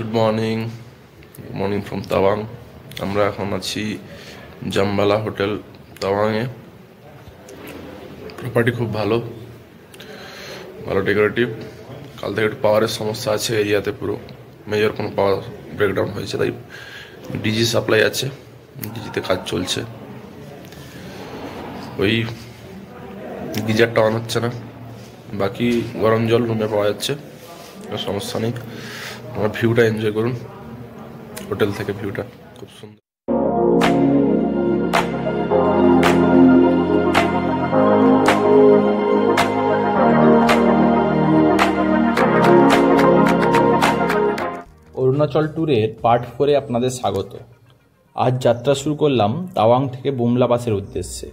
Good morning from Tawang. আমরা এখন আছি জামবালা হোটেল তাওয়াংয়ে। প্রপার্টি খুব ভালো ডেকোরেটিভ। কাল থেকে একটু পাওয়ারের সমস্যা আছে এরিয়াতে, পুরো মেজর কোনো পাওয়ার ব্রেকডাউন হয়েছে, তাই ডিজি সাপ্লাই আছে, ডিজিতে কাজ চলছে। ওই গিজারটা অন হচ্ছে না, বাকি গরম জল রুমে পাওয়া যাচ্ছে, সমস্যা নেই। আমরা ভিউটা এনজয় করুন, হোটেল থেকে ভিউটা খুব সুন্দর। অরুণাচল ট্যুরের পার্ট 4-এ আপনাদের স্বাগত। আজ যাত্রা শুরু করলাম তাওয়াং থেকে বুমলা পাসের উদ্দেশ্যে।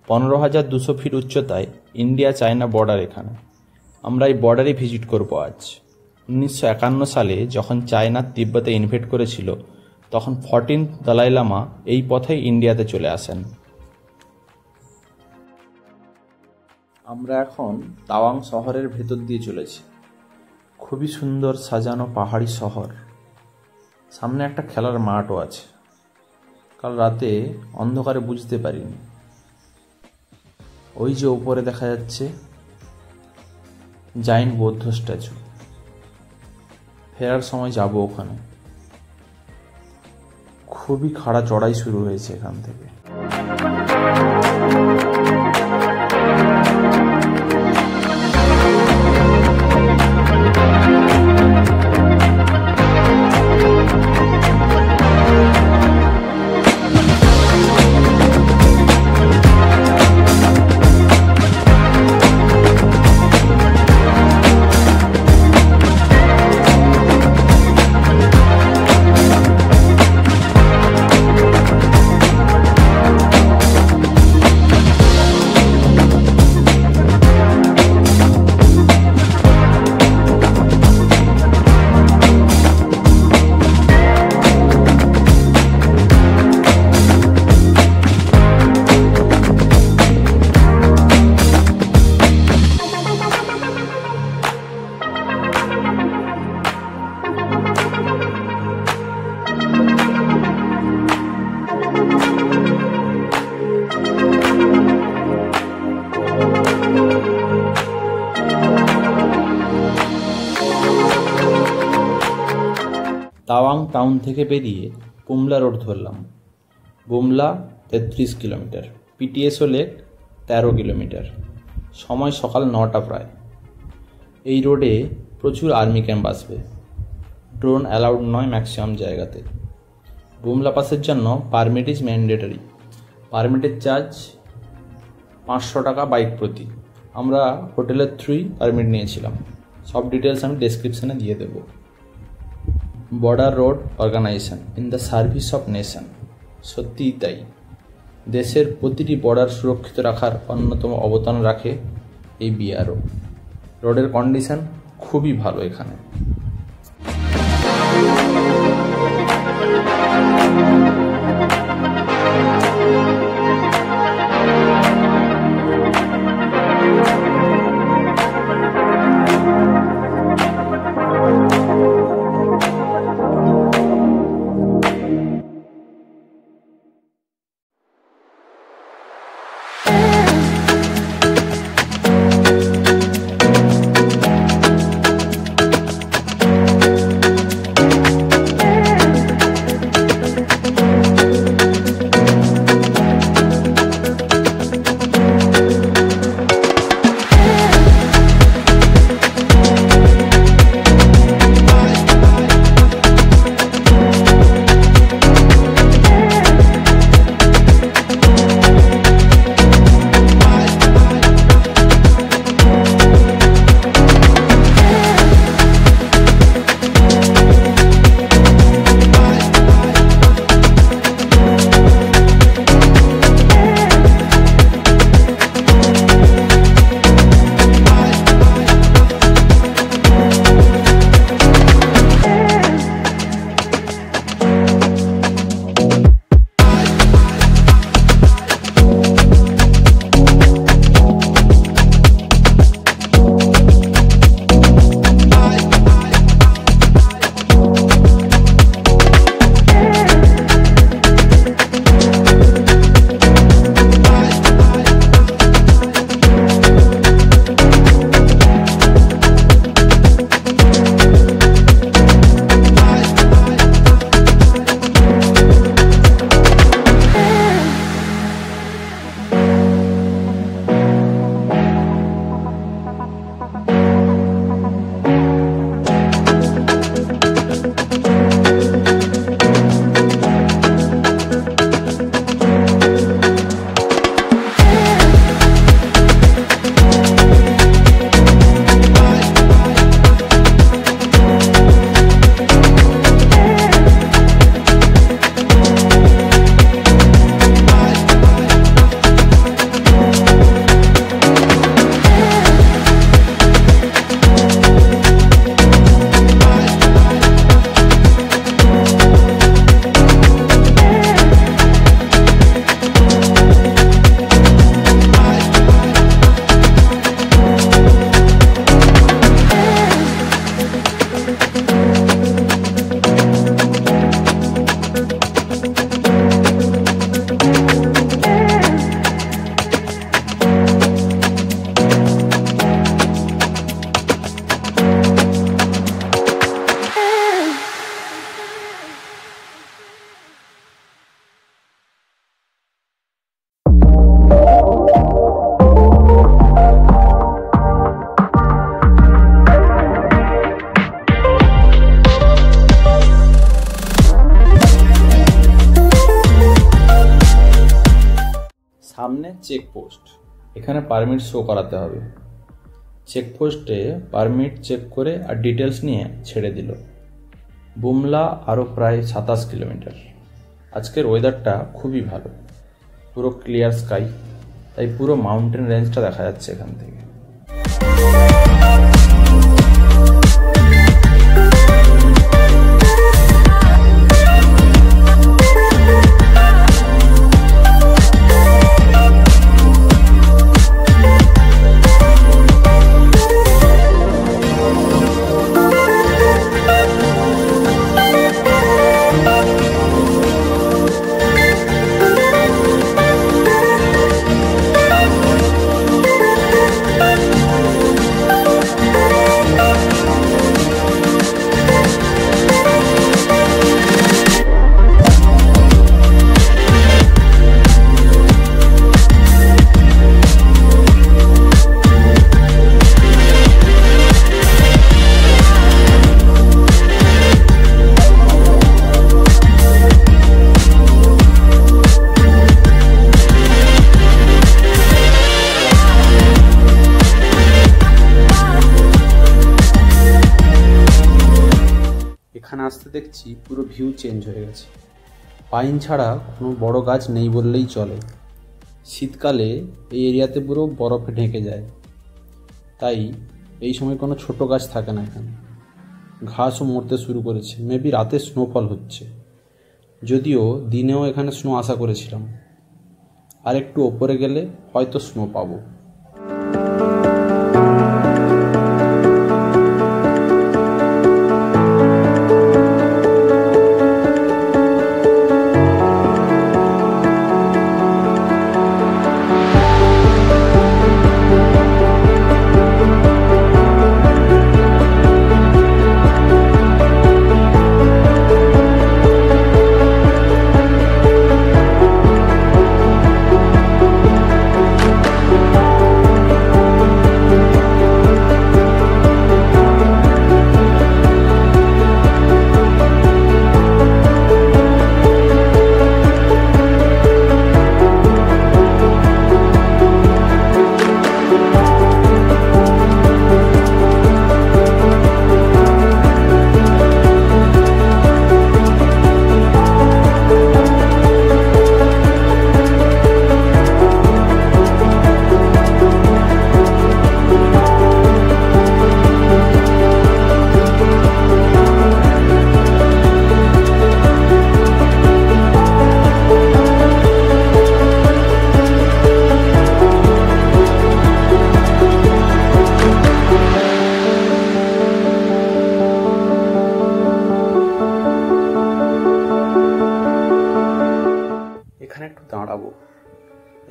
15,200 ফিট উচ্চতায় ইন্ডিয়া চায়না বর্ডার এখানে। আমরা এই বর্ডারে ভিজিট করব আজ। 1951 সালে যখন চায়না তিব্বতে ইনভেড করেছিল, তখন 14th দলাই লামা এই পথেই ইন্ডিয়াতে চলে আসেন। আমরা এখন তাওয়াং শহরের ভেতর দিয়ে চলেছি। খুবই সুন্দর সাজানো পাহাড়ি শহর। সামনে একটা খেলার মাঠও আছে। কাল রাতে অন্ধকারে বুঝতে পারিনি। ওই যে উপরে দেখা যাচ্ছে জাইন্ট বৌদ্ধ স্ট্যাচু। ফেরার সময় যাব ওখানে। খুবই খাড়া চড়াই শুরু হয়েছে এখান থেকে। তাওয়াং টাউন থেকে বেরিয়ে বুমলা রোড ধরলাম। Bumla 33 kilometre, PTSO lake 13 kilometre. সময় সকাল 9টা প্রায়। এই রোডে প্রচুর আর্মি ক্যাম্প আসবে। ড্রোন অ্যালাউড নয় ম্যাক্সিমাম জায়গাতে। বুমলা পাসের জন্য পারমিট ইজ ম্যান্ডেটরি। পারমিটের চার্জ 500 টাকা বাইক প্রতি। আমরা হোটেলের থ্রুই পারমিট নিয়েছিলাম। সব ডিটেলস আমি ডেসক্রিপশানে দিয়ে দেবো। Border road organisation in the service of nation. সত্যিই তাই। দেশের প্রতিটি বর্ডার সুরক্ষিত রাখার অন্যতম অবদান রাখে এই বিআরও। রোডের কন্ডিশন খুবই ভালো এখানে। সামনে চেকপোস্ট, এখানে পারমিট শো করাতে হবে। চেকপোস্টে পারমিট চেক করে আর ডিটেলস নিয়ে ছেড়ে দিল। বুমলা আরও প্রায় 27 কিলোমিটার। আজকের ওয়েদারটা খুবই ভালো, পুরো ক্লিয়ার স্কাই, তাই পুরো মাউন্টেন রেঞ্জটা দেখা যাচ্ছে এখান থেকে। এখানে আসতে দেখছি পুরো ভিউ চেঞ্জ হয়ে গেছে। পাইন ছাড়া কোনো বড় গাছ নেই বললেই চলে। শীতকালে এই এরিয়াতে পুরো বরফে ঢেকে যায়, তাই এই সময় কোনো ছোট গাছ থাকে না এখানে। ঘাসও মরতে শুরু করেছে, মেবি রাতে স্নোফল হচ্ছে। যদিও দিনেও এখানে স্নো আশা করেছিলাম, আর একটু ওপরে গেলে হয়তো স্নো পাবো। এখানে একটু দাঁড়াবো,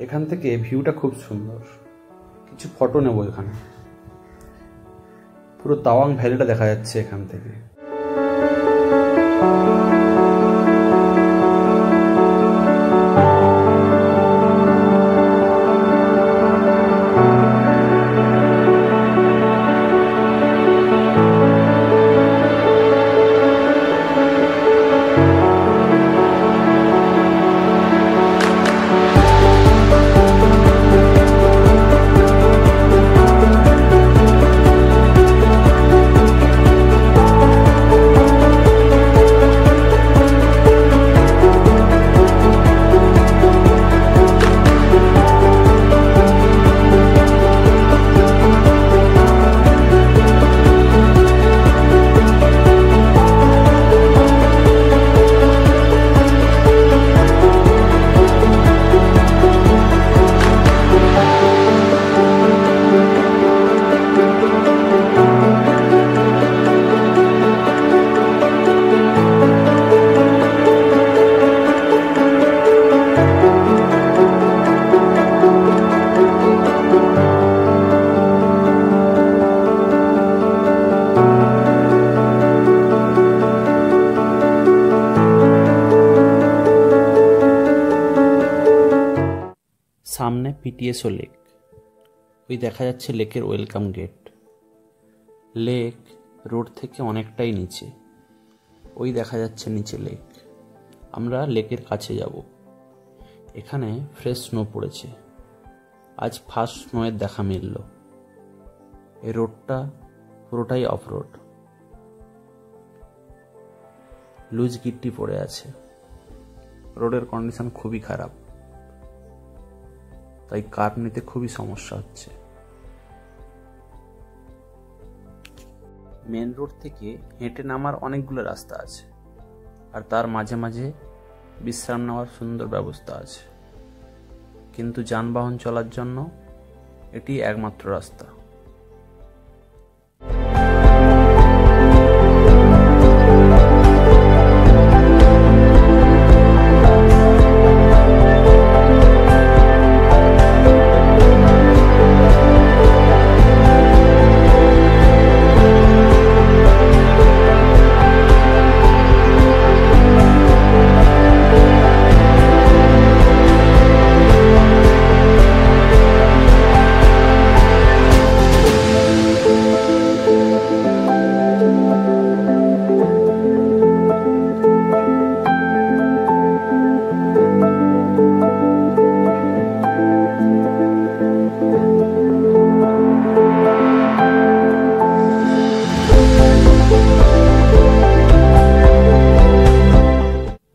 এখান থেকে ভিউটা খুব সুন্দর। কিছু ফটো নেব এখানে। পুরো তাওয়াং ভ্যালিটা দেখা যাচ্ছে এখান থেকে। সামনে পিটিএসও লেক, ওই দেখা যাচ্ছে লেকের ওয়েলকাম গেট। লেক রোড থেকে অনেকটাই নিচে, ওই দেখা যাচ্ছে নিচে লেক। আমরা লেকের কাছে যাব। এখানে ফ্রেশ স্নো পড়েছে, আজ ফার্স্ট স্নোয়ের দেখা মিলল। এই রোডটা পুরোটাই অফ রোড, লুজ গিট্টি পড়ে আছে, রোডের কন্ডিশন খুবই খারাপ, তাই কার নিতে খুবই সমস্যা হচ্ছে। মেন রোড থেকে হেঁটে নামার অনেকগুলো রাস্তা আছে, আর তার মাঝে মাঝে বিশ্রাম নেওয়ার সুন্দর ব্যবস্থা আছে, কিন্তু যানবাহন চলার জন্য এটি একমাত্র রাস্তা।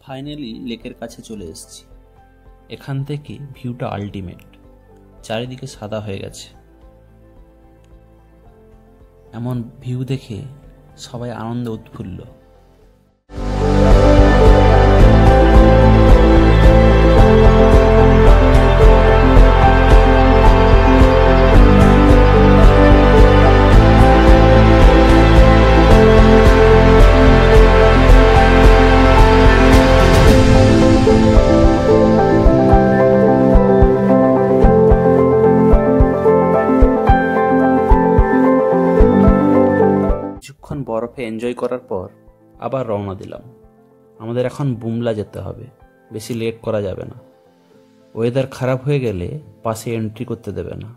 ফাইনালি লেকের কাছে চলে এসেছি। এখান থেকে ভিউটা আল্টিমেট, চারিদিকে সাদা হয়ে গেছে। এমন ভিউ দেখে সবাই আনন্দে উৎফুল্ল। কিছুক্ষণ বরফে এনজয় করার পর আবার রওনা দিলাম। আমাদের এখন বুমলা যেতে হবে, বেশি লেট করা যাবে না। ওয়েদার খারাপ হয়ে গেলে পাশে এন্ট্রি করতে দেবে না।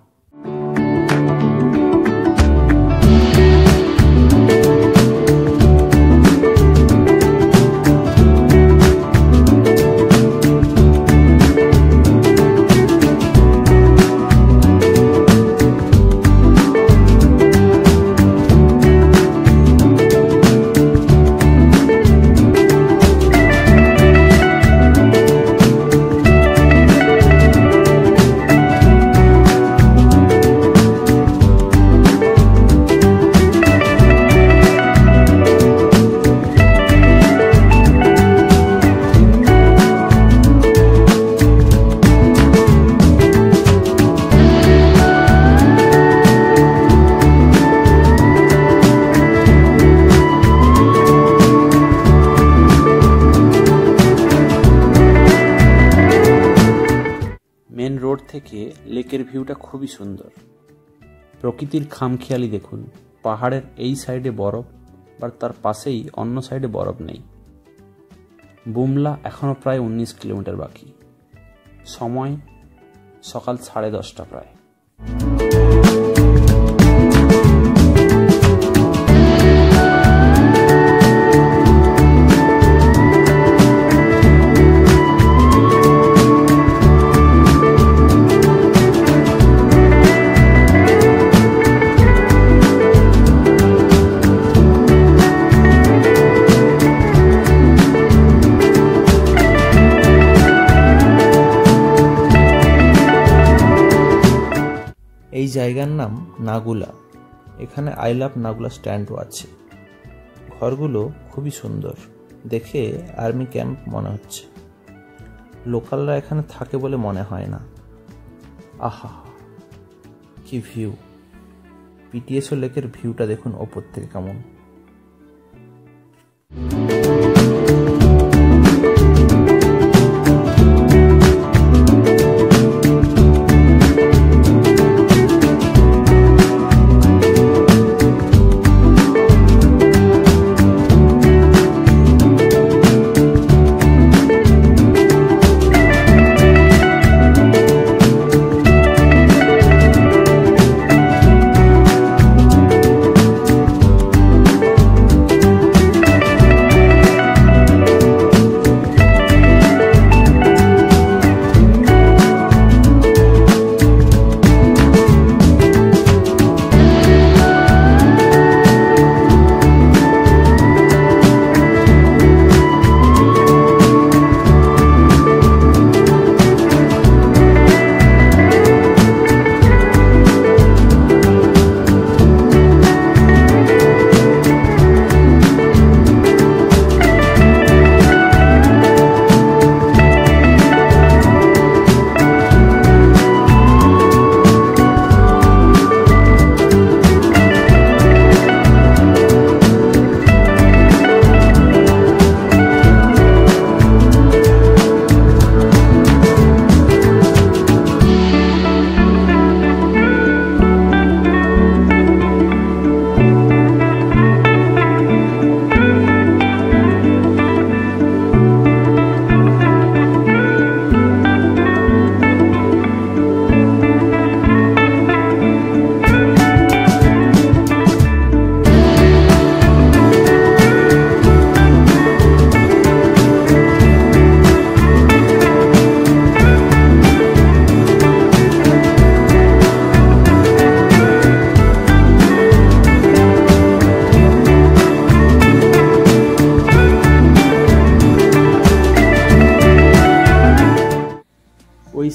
মেন রোড থেকে লেকের ভিউটা খুবই সুন্দর। প্রকৃতির খামখেয়ালি দেখুন, পাহাড়ের এই সাইডে বরফ, আর তার পাশেই অন্য সাইডে বরফ নেই। বুমলা এখনও প্রায় 19 কিলোমিটার বাকি। সময় সকাল 10:30 প্রায়। এই জায়গার নাম নাগুলা। এখানে আই লাভ নাগুলা স্ট্যান্ডও আছে। ঘরগুলো খুবই সুন্দর, দেখে আর্মি ক্যাম্প মনে হচ্ছে। লোকালরা এখানে থাকে বলে মনে হয় না। আহা, কি ভিউ! পিটিএসও লেকের ভিউটা দেখুন ওপর থেকে কেমন।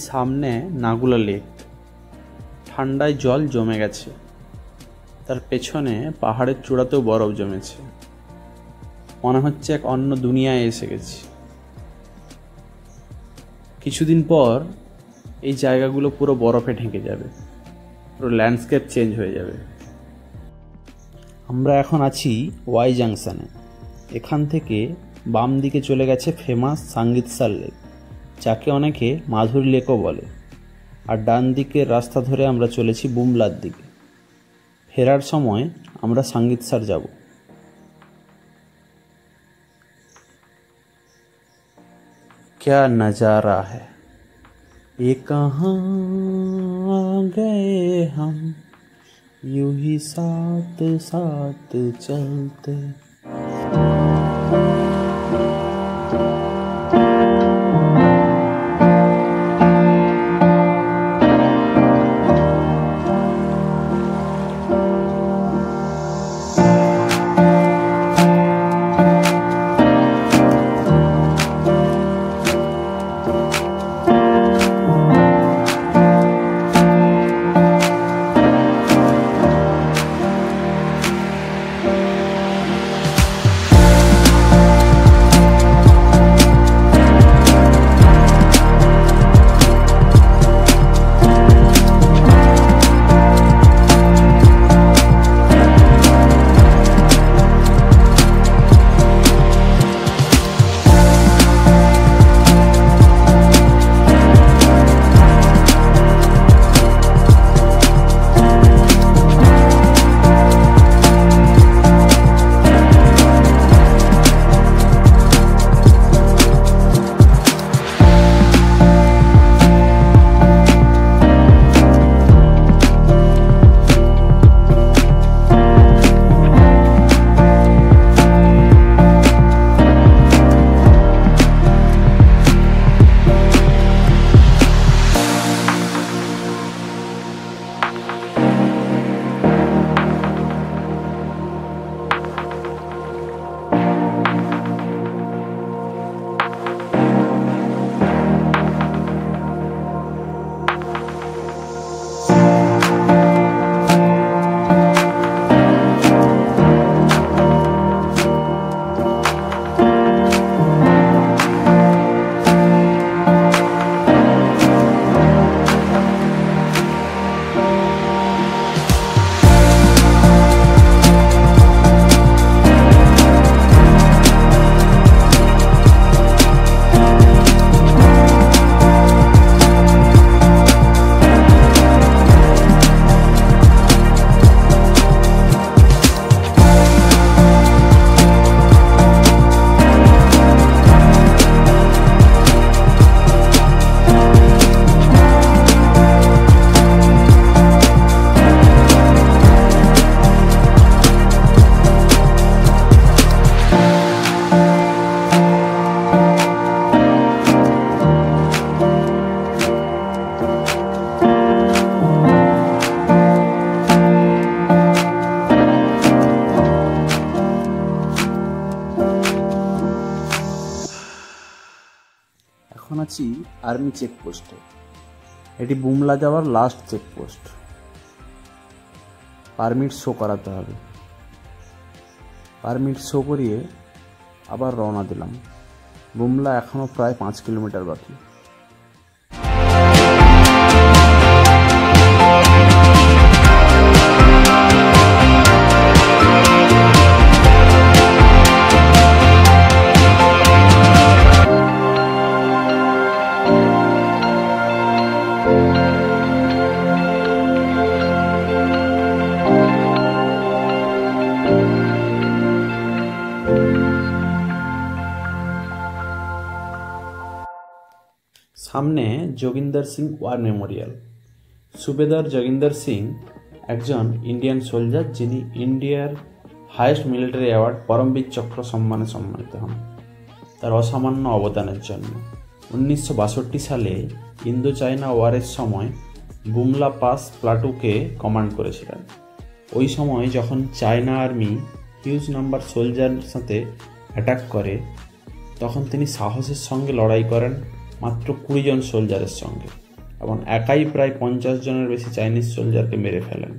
সামনে নাগুলা লেক, ঠান্ডায় জল জমে গেছে, তার পেছনে পাহাড়ের চূড়াতেও বরফ জমেছে। মনে হচ্ছে এক অন্য দুনিয়ায় এসে গেছি। কিছুদিন পর এই জায়গাগুলো পুরো বরফে ঢেকে যাবে, পুরো ল্যান্ডস্কেপ চেঞ্জ হয়ে যাবে। আমরা এখন আছি ওয়াই জাংশনে। এখান থেকে বাম দিকে চলে গেছে ফেমাস সাঙ্গিতসার লেক, যাকে অনেকে মাধুরী লেকও বলে, আর ডান দিকের রাস্তা ধরে আমরা চলেছি বুমলার দিকে। ফেরার সময় আমরা সাঙ্গিতসার যাব। क्या नजारा है, ये कहाँ गए हम, यूं ही साथ साथ चलते। এখন আছি আর্মি চেকপোস্টে। এটি বুমলা যাওয়ার লাস্ট চেকপোস্ট। পারমিট শো করাতে হবে। পারমিট শো করিয়ে আবার রওনা দিলাম। বুমলা এখনও প্রায় 5 কিলোমিটার বাকি। সামনে যোগিন্দর সিং ওয়ার মেমোরিয়াল। সুবেদার যোগিন্দর সিং একজন ইন্ডিয়ান সোলজার, যিনি ইন্ডিয়ার হাইয়েস্ট মিলিটারি অ্যাওয়ার্ড পরমবীর চক্র সম্মানে সম্মানিত হন তার অসামান্য অবদানের জন্য। 1962 সালে ইন্দো চায়না ওয়ারের সময় বুমলা পাস প্লাটুকে কমান্ড করেছিলেন। ওই সময় যখন চায়না আর্মি হিউজ নাম্বার সোলজারের সাথে অ্যাটাক করে, তখন তিনি সাহসের সঙ্গে লড়াই করেন মাত্র 20 জন সোলজারের সঙ্গে। এবং একাই প্রায় 50 জনের বেশি চাইনিজ সোলজারকে মেরে ফেলেন।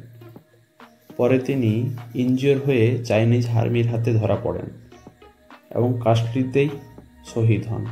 পরে তিনি ইনজিওর হয়ে চাইনিজ আর্মির হাতে ধরা পড়েন এবং কাস্ট্রিতেই শহীদ হন।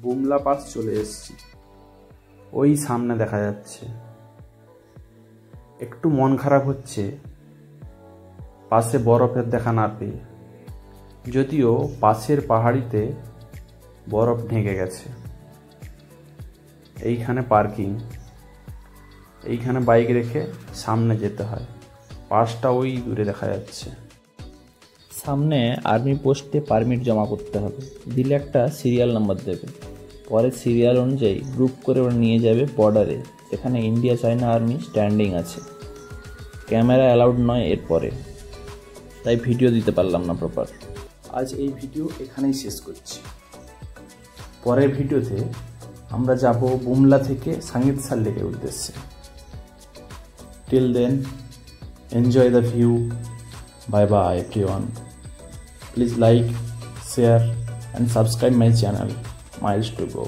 বুমলা পাস চলে এসেছি, ওই সামনে দেখা যাচ্ছে। একটু মন খারাপ হচ্ছে পাশে বরফের দেখা না পেয়ে, যদিও পাশের পাহাড়িতে বরফ ঢেকে গেছে। এইখানে পার্কিং, এইখানে বাইক রেখে সামনে যেতে হয়, পাসটা ওই দূরে দেখা যাচ্ছে। সামনে আর্মি পোস্টে পারমিট জমা করতে হবে, দিলে একটা সিরিয়াল নাম্বার দেবে, পরে সিরিয়াল অনুযায়ী গ্রুপ করে ওরা নিয়ে যাবে বর্ডারে, যেখানে ইন্ডিয়া চায়না আর্মি স্ট্যান্ডিং আছে। ক্যামেরা অ্যালাউড নয় এরপরে, তাই ভিডিও দিতে পারলাম না প্রপার। আজ এই ভিডিও এখানেই শেষ করছি। পরের ভিডিওতে আমরা যাব বুমলা থেকে সাঙ্গীতসার লেকের উদ্দেশ্যে। Till then, enjoy the view. Bye bye everyone. Please like, share and subscribe my channel. Miles to go.